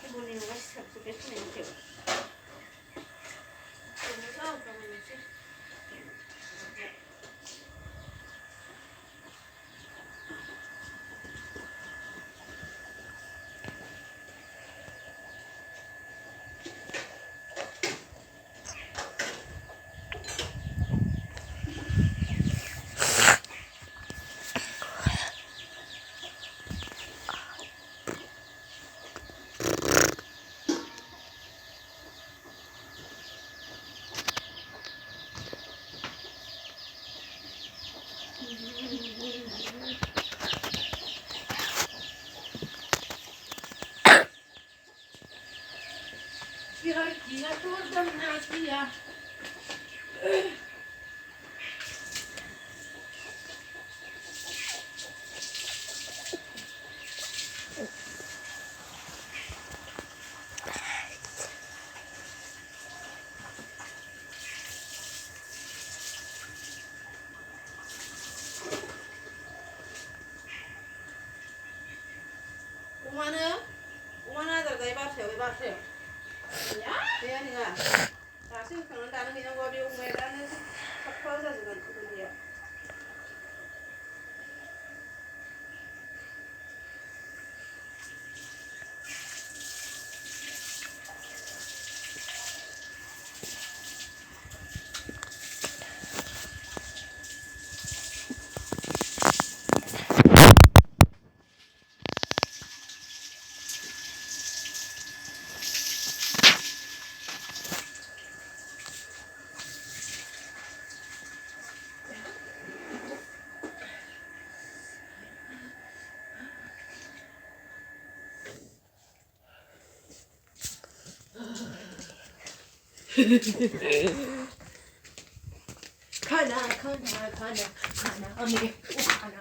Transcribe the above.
부모님과 시작하게 했네요. 그래서 그러면이지. 기가 또 온다나 기야. 오만은 아들 내 밭이요, 내 밭이요. 야, 내가 다시 그는 다른 그냥 거기 오메라는 섞어서 지금 그게요. 가나 어머니 가나